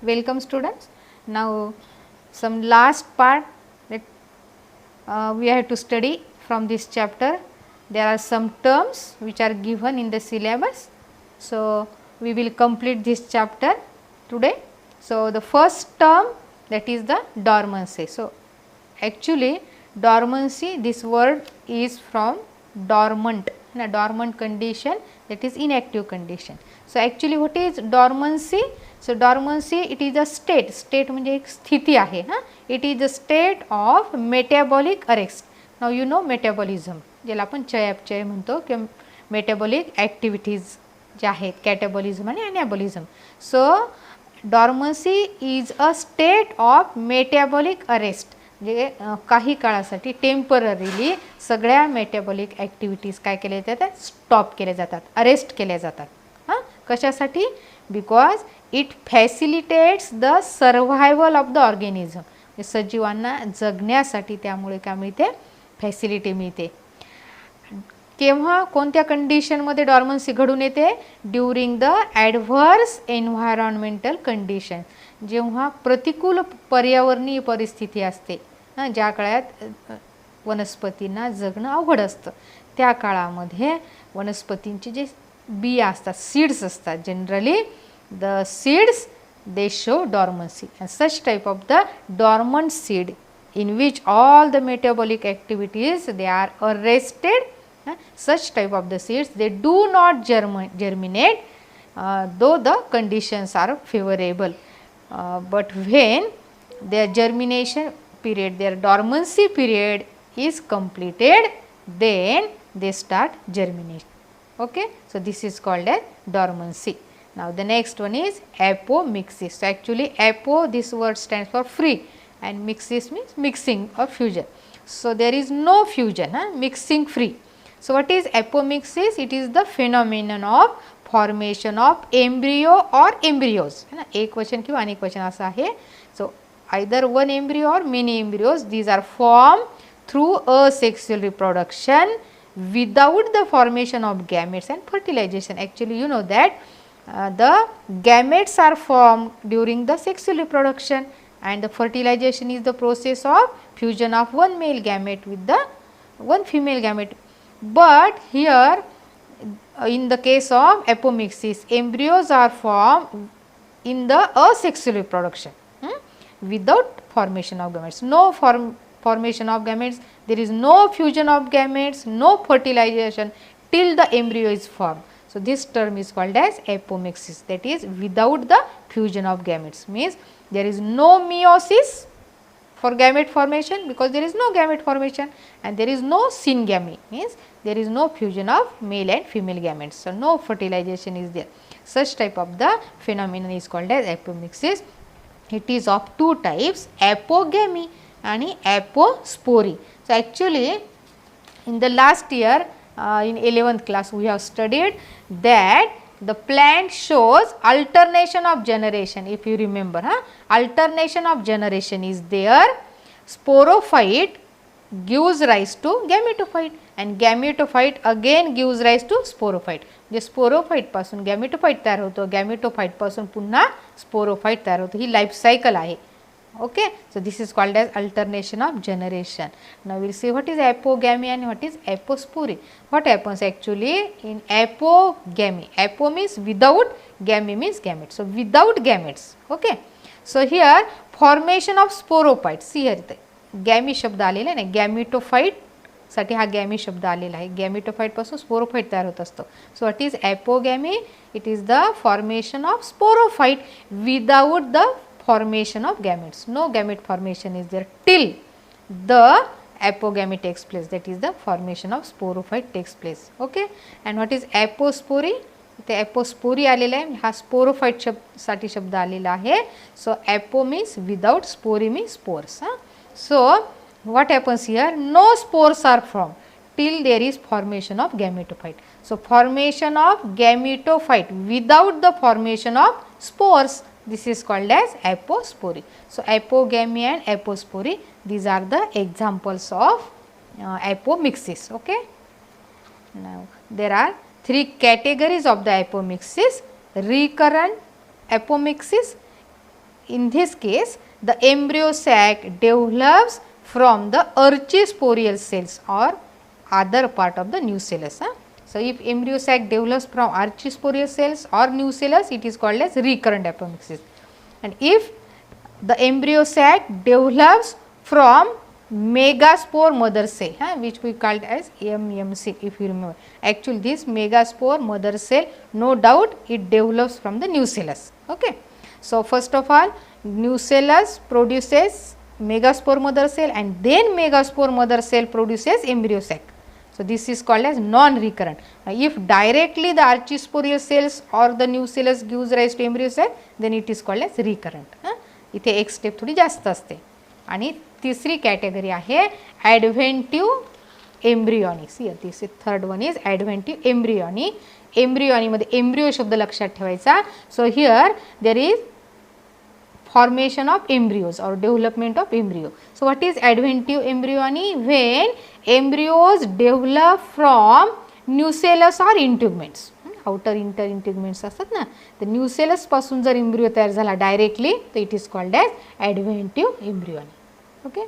Welcome students. Now some last part that we have to study from this chapter. There are some terms which are given in the syllabus. So we will complete this chapter today. So the first term, that is the dormancy. So actually dormancy, this word is from dormant, in a dormant condition, that is inactive condition. So actually what is dormancy? So dormancy, it is a state म्हणजे एक स्थिती आहे हां. It is the state of metabolic arrest. Now you know metabolism, ज्याला आपण चयापचय म्हणतो किंवा मेटाबॉलिक ॲक्टिव्हिटीज ज्या आहेत, कॅटाबॉलिझम आणि anabolism. So dormancy is a state of metabolic arrest, म्हणजे काही काळासाठी टेम्पररीली सगळ्या मेटाबॉलिक ॲक्टिव्हिटीज काय केल्या जातात, स्टॉप केल्या जातात, अरेस्ट केल्या जातात. हां, कशासाठी? Because it facilitates the survival of the organism, सजीवांना जगण्यासाठी त्यामुळे काय मिळते, फॅसिलिटी मिळते. केव्हा, कोणत्या कंडिशनमध्ये डॉर्मन्सी घडून येते? ड्युरिंग द ॲडव्हर्स एन्व्हायरॉन्मेंटल कंडिशन, जेव्हा प्रतिकूल पर्यावरणीय परिस्थिती असते, ज्या काळात वनस्पतींना जगणं अवघड असतं, त्या काळामध्ये वनस्पतींचे जे बिया असतात, सीड्स असतात, generally the seeds they show dormancy, and such type of the dormant seed in which all the metabolic activities they are arrested, such type of the seeds they do not germinate though the conditions are favorable, but when their germination period, their dormancy period is completed, then they start germination. Okay, so this is called as dormancy. Now the next one is apomixis. So actually apo, this word stands for free, and mixis means mixing or fusion. So there is no fusion, mixing free. So what is apomixis? It is the phenomenon of formation of embryo or embryos. एक वचन किंवा अनेक वचन असं आहे. So either one embryo or many embryos, these are formed through asexual reproduction without the formation of gametes and fertilization. Actually you know that the gametes are formed during the sexual reproduction, and the fertilization is the process of fusion of one male gamete with the one female gamete. But here in the case of apomixis, embryos are formed in the asexual reproduction without formation of gametes. No formation of gametes, there is no fusion of gametes, no fertilization till the embryo is formed. So this term is called as apomixis, that is without the fusion of gametes, means there is no meiosis for gamete formation because there is no gamete formation, and there is no syngamy, means there is no fusion of male and female gametes. So no fertilization is there. Such type of the phenomenon is called as apomixis. It is of two types, apogamy and apospory. So actually in the last year in 11th class we have studied that the plant shows alternation of generation. If you remember, alternation of generation is there. Sporophyte gives rise to gametophyte, and gametophyte again gives rise to sporophyte. J sporophyte पासून गॅमेटोफाइट तयार होतो, गॅमेटोफाइट पासून पुन्हा sporophyte तयार होतो, ही life cycle आहे. Okay, so this is called as alternation of generation. Now we will see what is apogamy and what is apospory. What happens actually in apogamy? Apo means without, gamy means gamete. So without gametes. Okay, so here formation of sporophyte. See here गॅमी शब्द आलेला आहे ना, गॅमेटोफाइट साठी हा गॅमी शब्द आलेला आहे. गॅमेटोफाइट पासून स्पोरोफाइट तयार होत असतो. So what is apogamy? It is the formation of sporophyte without the formation of gametes. No gamete formation is there till the apogamy takes place, that is the formation of sporophyte takes place. Okay, and what is apospory? ते apospory आलेला आहे, हा sporophyte साठी शब्द आलेला आहे. So apo means without, spory means spores. So what happens here? No spores are formed till there is formation of gametophyte. So formation of gametophyte without the formation of spores, this is called as apospory. So apogamy and apospory, these are the examples of apomixis. Okay, now there are three categories of the apomixis: recurrent apomixis, in this case the embryo sac develops from the archisporial cells or other part of the nucellus. So, if embryo sac develops from archisporial cells or nucellus, it is called as recurrent apomixis. And if the embryo sac develops from megaspore mother cell, which we called as MMC, if you remember. Actually, this megaspore mother cell, no doubt it develops from the nucellus. Okay. So, first of all, nucellus produces megaspore mother cell and then megaspore mother cell produces embryo sac. So, this is called as non-recurrent. If directly the archisporial cells or the nucellus gives rise to embryo sac, then it is called as recurrent. इथे एक step थोडी जास्त असते. आणि तिसरी category आहे adventive embryony. See this third one is adventive embryony. एम्ब्रियॉनीमध्ये embryo शब्द लक्षात ठेवायचा. So here there is formation of embryos or development of embryo. So, what is adventive embryony? When embryos develop from nucellus or integuments. Outer integuments असतात ना, the nucellus पासून जर embryo तयार झाला directly, तर it is called as adventive embryony. Okay.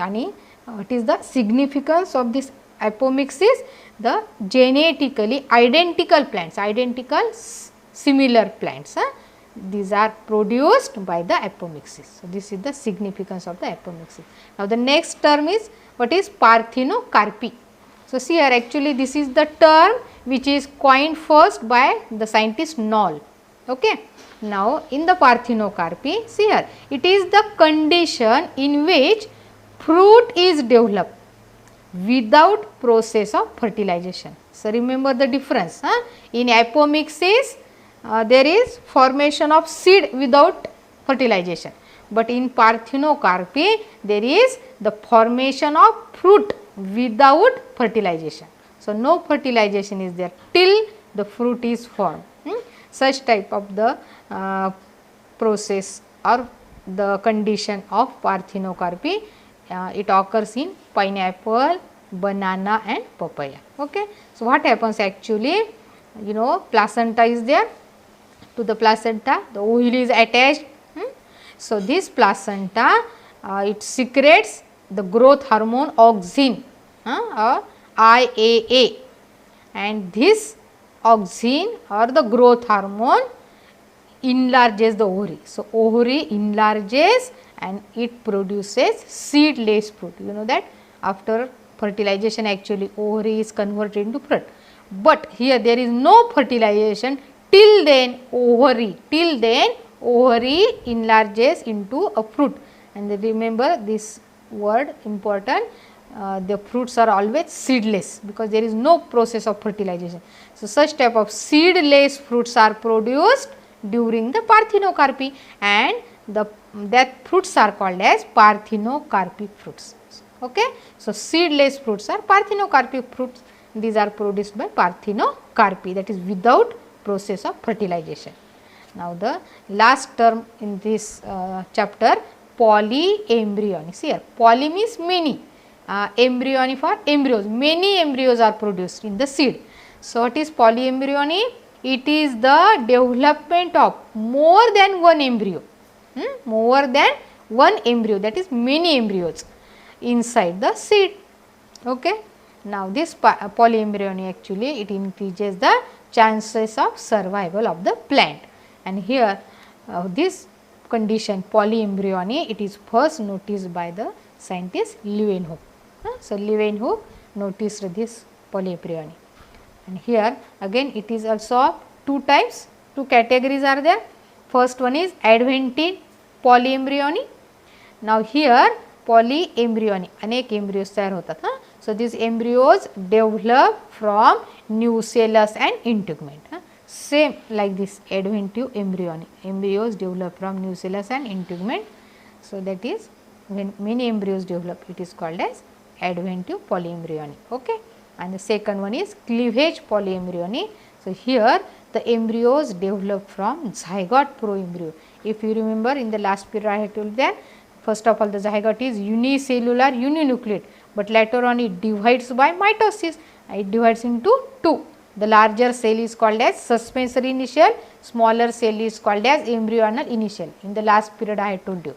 आणि what is the significance of this apomixis? The genetically identical plants, similar plants. These are produced by the apomixis. So, this is the significance of the apomixis. Now, the next term is what is parthenocarpy. So, see here actually this is the term which is coined first by the scientist Knoll. Okay. Now, in the parthenocarpy, see here it is the condition in which fruit is developed without process of fertilization. So, remember the difference. In apomixis, there is formation of seed without fertilization, but in parthenocarpy there is the formation of fruit without fertilization. So, no fertilization is there till the fruit is formed. Such type of the process or the condition of parthenocarpy, it occurs in pineapple, banana and papaya. Okay. So, what happens actually, you know, placenta is there. To the placenta, the ovule is attached. So, this placenta it secretes the growth hormone auxin or IAA, and this auxin or the growth hormone enlarges the ovary. So, ovary enlarges and it produces seedless fruit. You know that after fertilization actually ovary is converted into fruit, but here there is no fertilization. Till then ovary enlarges into a fruit, and remember this word important, the fruits are always seedless because there is no process of fertilization. So, such type of seedless fruits are produced during the parthenocarpy, and that fruits are called as parthenocarpic fruits. Okay. So, seedless fruits are parthenocarpic fruits. These are produced by parthenocarpy, that is without process of fertilization. Now, the last term in this chapter, polyembryony. See here, poly means many, embryony for embryos, many embryos are produced in the seed. So, what is polyembryony? It is the development of more than one embryo, more than one embryo, that is many embryos inside the seed. Okay. Now, this polyembryony actually it increases the chances of survival of the plant, and here this condition polyembryony, it is first noticed by the scientist Leeuwenhoek. So, Leeuwenhoek noticed this polyembryony, and here again it is also of two types, two categories are there. First one is adventine polyembryony. Now, here polyembryony, अनेक embryos तयार होतात. So, these embryos develop from nucellus and integument. Same like this adventive embryony, embryos develop from nucellus and integument. So, that is when many embryos develop, it is called as adventive polyembryony. Okay. And the second one is cleavage polyembryony. So, here the embryos develop from zygote proembryo. If you remember in the last period I had told that first of all the zygote is unicellular uninucleate, but later on it divides by mitosis, it divides into two. The larger cell is called as suspensory initial, smaller cell is called as embryonal initial. In the last period I had told you.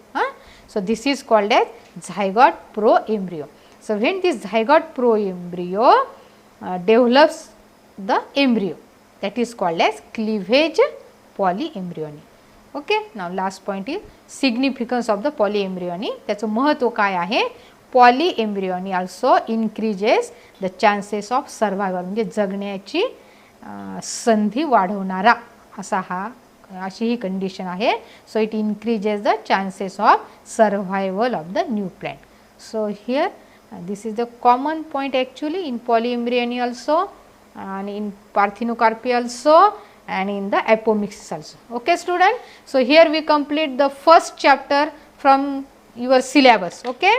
So, this is called as zygote proembryo. So, when this zygote proembryo develops the embryo, that is called as cleavage polyembryony. Okay. Now, last point is significance of the polyembryony. त्याचं महत्व काय आहे? Polyembryony also increases the chances of survival, म्हणजे जगण्याची संधी वाढवणारा अशी ही condition आहे. So it increases the chances of survival of the new plant. So here this is the common point actually in polyembryony also, and in parthenocarpy also, and in the apomixis also. Okay student. So here we complete the first chapter from your syllabus. Okay.